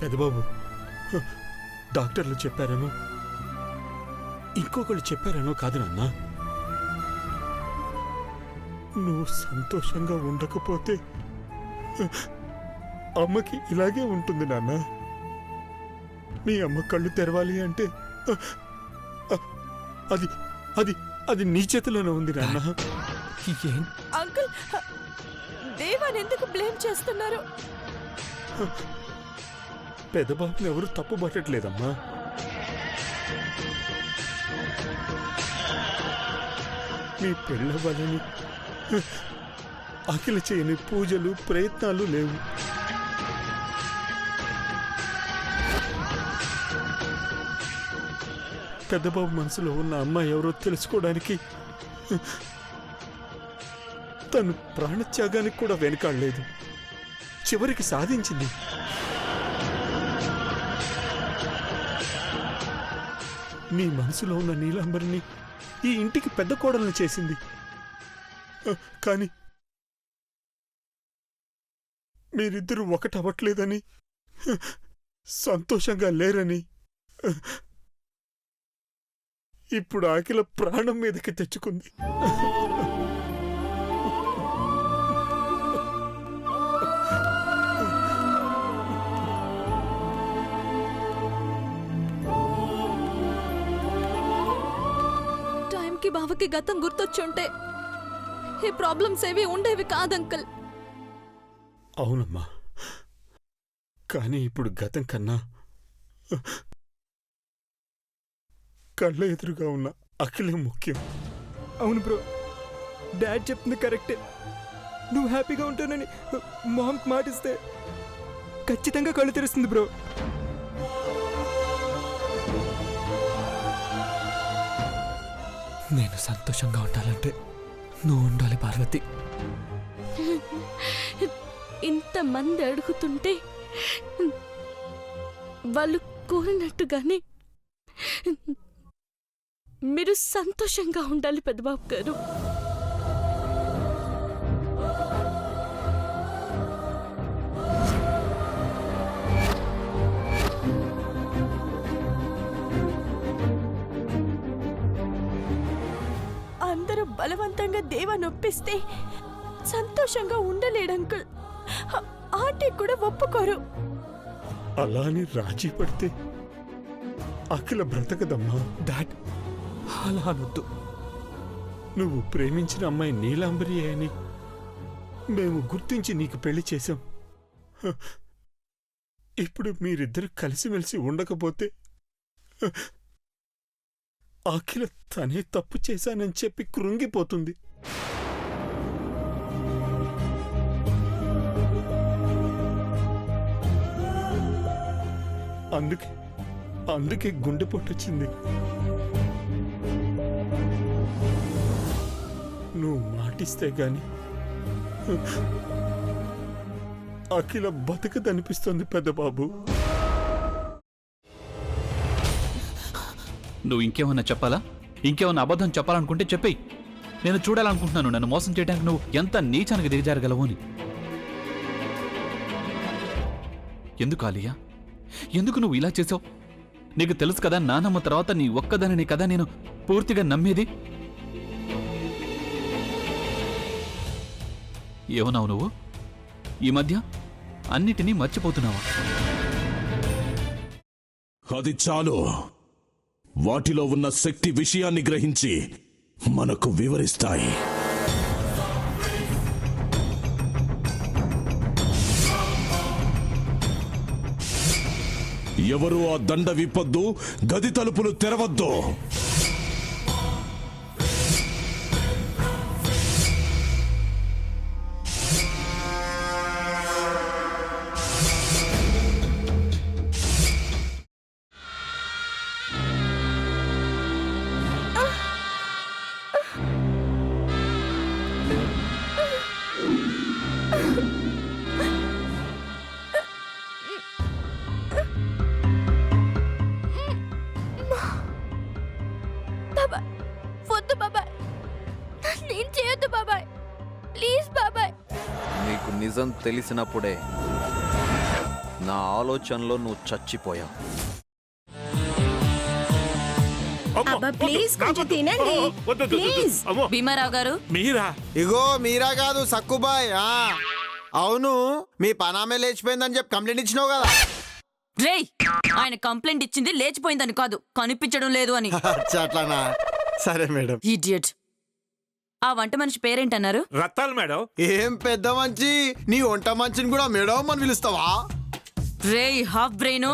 పెదబాబు, డాక్టర్లు చెప్పారనో ఇంకొకళ్ళు చెప్పారనో కాదు నాన్న. నువ్వు సంతోషంగా ఉండకపోతే అమ్మకి ఇలాగే ఉంటుంది నాన్న. మీ అమ్మ కళ్ళు తెరవాలి అంటే అది అది అది నీ చేతిలోనే ఉంది నాన్న. అంకుల్, దేవాన్ని ఎందుకు బ్లేమ్ చేస్తున్నారు? పెదబాబుని ఎవరు తప్పు పట్టట్లేదమ్మా. మీ పెళ్ళవ్వాలని అఖిల చేయని పూజలు ప్రయత్నాలు లేవు. పెద్దబాబు మనసులో ఉన్న అమ్మాయి ఎవరో తెలుసుకోవడానికి తను ప్రాణత్యాగానికి కూడా వెనకాడలేదు. చివరికి సాధించింది. నీ మనసులో ఉన్న నీలాంబరిని ఈ ఇంటికి పెద్ద కోడలను చేసింది. కానీ మీరిద్దరూ ఒకటవ్వట్లేదని, సంతోషంగా లేరని ఇప్పుడు అఖిల ప్రాణం మీదకి తెచ్చుకుంది. టైంకి బావకి గతం గుర్తొచ్చుంటే ఈ ప్రాబ్లమ్స్ ఏవి ఉండేవి కాదంకల్. అవునమ్మా, కానీ ఇప్పుడు గతం కన్నా కళ్ళ ఎదురుగా ఉన్న అఖిలే ముఖ్యం. అవును బ్రో, డాడ్ చెప్తుంది కరెక్టే. నువ్వు హ్యాపీగా ఉంటానని మామ్కి మాటిస్తే ఖచ్చితంగా కళ్ళు తెరుస్తుంది బ్రో. నేను సంతోషంగా ఉండాలంటే నువ్వు ఉండాలి పార్వతి. ఇంతమంది అడుగుతుంటే వాళ్ళు కోరినట్టుగానే మీరు సంతోషంగా ఉండాలి పెద్దబాబు గారు. అందరూ బలవంతంగా దేవా నొప్పిస్తే సంతోషంగా ఉండలేడు అంకుల్. ఆంటీ కూడా ఒప్పుకోరు. అలాని రాజీ పడితే అఖిల బ్రతకదమ్మా. డాడ్ అలా అనొద్దు. నువ్వు ప్రేమించిన అమ్మాయి నీలాంబరి అని మేము గుర్తించి నీకు పెళ్లి చేశాం. ఇప్పుడు మీరిద్దరు కలిసిమెలిసి ఉండకపోతే అఖిల తనే తప్పు చేశానని చెప్పి కృంగిపోతుంది. అందుకే గుండెపోటొచ్చింది. నువ్వు మాటిస్తే గాని అఖిల బతకదనిపిస్తోంది పెద్దబాబు. నువ్వు ఇంకేమన్నా చెప్పాలా? ఇంకేమన్నా అబద్ధం చెప్పాలనుకుంటే చెప్పేయి. నేను చూడాలనుకుంటున్నాను నన్ను మోసం చేయడానికి నువ్వు ఎంత నీచానికి దిగజారగలవు అని. ఎందుకు ఆలియా, ఎందుకు నువ్వు ఇలా చేసావు? నీకు తెలుసు కదా నానమ్మ తర్వాత నీ ఒక్కదానిని కదా నేను పూర్తిగా నమ్మేది. ఏమన్నావు నువ్వు? ఈ మధ్య అన్నిటినీ మర్చిపోతున్నావా? అది చాలు. వాటిలో ఉన్న శక్తి విషయాన్ని గ్రహించి మనకు వివరిస్తాయి. ఎవరు ఆ దండ విప్పొద్దు, గది తలుపులు తెరవద్దు. వద్దు బాబాయ్, నేను చేయొద్దు బాబాయ్, ప్లీజ్ బాబాయ్. నీకు నిజం తెలిసినప్పుడే నా ఆలోచనలో నువ్వు చచ్చిపోయావు. అబ్బా ప్లీజ్ కొంచెం తినండి ప్లీజ్. భీమారావు గారు మీరా? ఇగో మీరా కాదు సక్కుబాయ్. అవును, మీ పనామే లేచిపోయిందని చెప్పి కంప్లైంట్ ఇచ్చినావు కదా. రేయ్, ఆయన కంప్లైంట్ ఇచ్చింది లేచిపోయిందని కాదు, కనిపించడం లేదు అని. అట్లానా? సరే మేడం. ఇడియట్. ఆ వంట మనిషి పేరేంటన్నారు? రత్తాలు మేడం. ఏం పెద్ద మంచి, నీ వంట మంచిని కూడా మేడం అని పిలుస్తావా? రేయ్ హాఫ్ బ్రెయిన్,